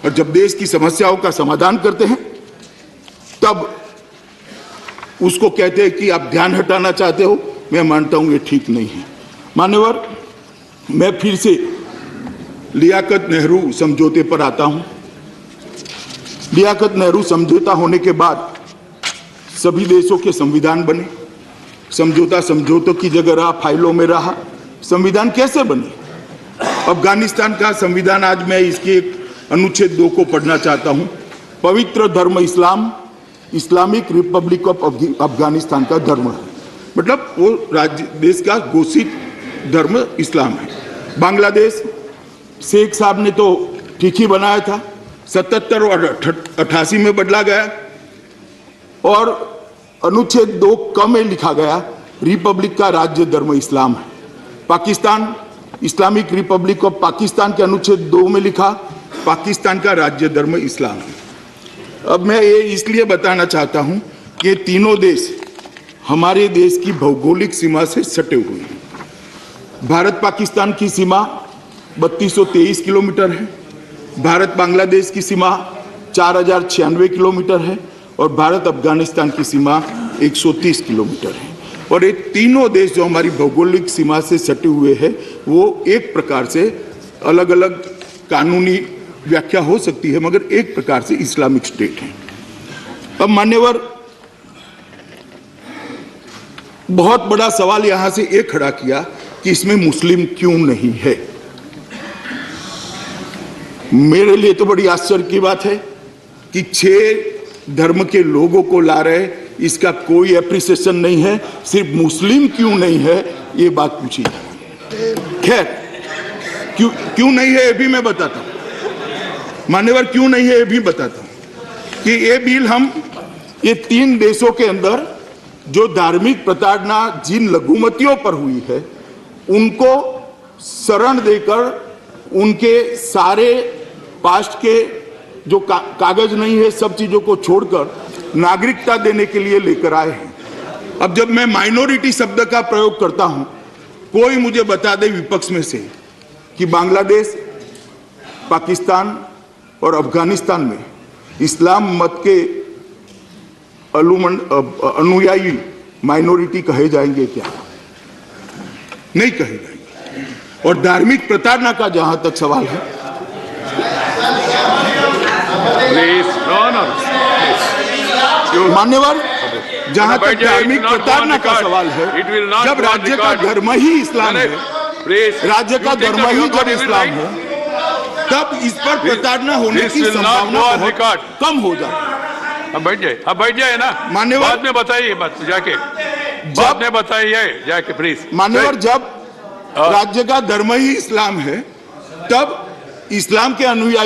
और जब देश की समस्याओं का समाधान करते हैं तब उसको कहते हैं कि आप ध्यान हटाना चाहते हो। मैं मानता हूं ये ठीक नहीं है। मान्यवर, मैं फिर से लियाकत नेहरू समझौते पर आता हूं। लियाकत नेहरू समझौता होने के बाद सभी देशों के संविधान बने। समझौता समझौतों की जगह रहा, फाइलों में रहा। संविधान कैसे बने? अफगानिस्तान का संविधान, आज मैं इसके अनुच्छेद 2 को पढ़ना चाहता हूं। पवित्र धर्म इस्लाम, इस्लामिक रिपब्लिक ऑफ अफगानिस्तान का धर्म है, मतलब वो राज्य देश का घोषित धर्म इस्लाम है। बांग्लादेश शेख साहब ने तो ठीक ही बनाया था, 77 और 88 में बदला गया और अनुच्छेद 2 क में लिखा गया रिपब्लिक का राज्य धर्म इस्लाम है। Pakistan, Islamic Republic of Pakistan के अनुच्छेद 2 में लिखा पाकिस्तान का राज्य धर्म इस्लाम है। अब मैं ये इसलिए बताना चाहता हूं कि ये तीनों देश हमारे देश की भौगोलिक सीमा से सटे हुए हैं। भारत पाकिस्तान की सीमा 3223 किलोमीटर है, भारत बांग्लादेश की सीमा 4096 किलोमीटर है और भारत अफगानिस्तान की सीमा 130 किलोमीटर है। और ये तीनों देश जो हमारी भौगोलिक सीमा से सटे हुए हैं वो एक प्रकार से अलग अलग कानूनी व्याख्या हो सकती है, मगर एक प्रकार से इस्लामिक स्टेट है। अब मान्यवर, बहुत बड़ा सवाल यहां से एक खड़ा किया कि इसमें मुस्लिम क्यों नहीं है। मेरे लिए तो बड़ी आश्चर्य की बात है कि 6 धर्म के लोगों को ला रहे, इसका कोई एप्रिसिएशन नहीं है। सिर्फ मुस्लिम क्यों नहीं है ये बात पूछी। खैर, क्यों नहीं है ये भी मैं बताता हूं। मान्यवर, क्यों नहीं है ये भी बताता हूं कि ये बिल हम ये 3 देशों के अंदर जो धार्मिक प्रताड़ना जिन लघुमतियों पर हुई है उनको शरण देकर उनके सारे पास्ट के जो कागज नहीं है सब चीजों को छोड़कर नागरिकता देने के लिए लेकर आए हैं। अब जब मैं माइनॉरिटी शब्द का प्रयोग करता हूं, कोई मुझे बता दे विपक्ष में से कि बांग्लादेश, पाकिस्तान और अफगानिस्तान में इस्लाम मत के अनुयायी माइनॉरिटी कहे जाएंगे क्या? नहीं कहे जाएंगे। और धार्मिक प्रताड़ना का जहां तक सवाल है, मान्यवर, जहां तक धार्मिक प्रताड़ना का सवाल है, जब राज्य का धर्म ही इस्लाम है, राज्य का धर्म ही जब इस्लाम है, तब इस पर प्रताड़ना होने की संभावना बहुत कम हो जाती है। अब बैठ जाए ना मान्यवर, बाद में बताइए बात जाके, बाद में बताइए जाके प्लीज। मान्यवर, जब राज्य का धर्म ही इस्लाम है तब इस्लाम के अनुयायी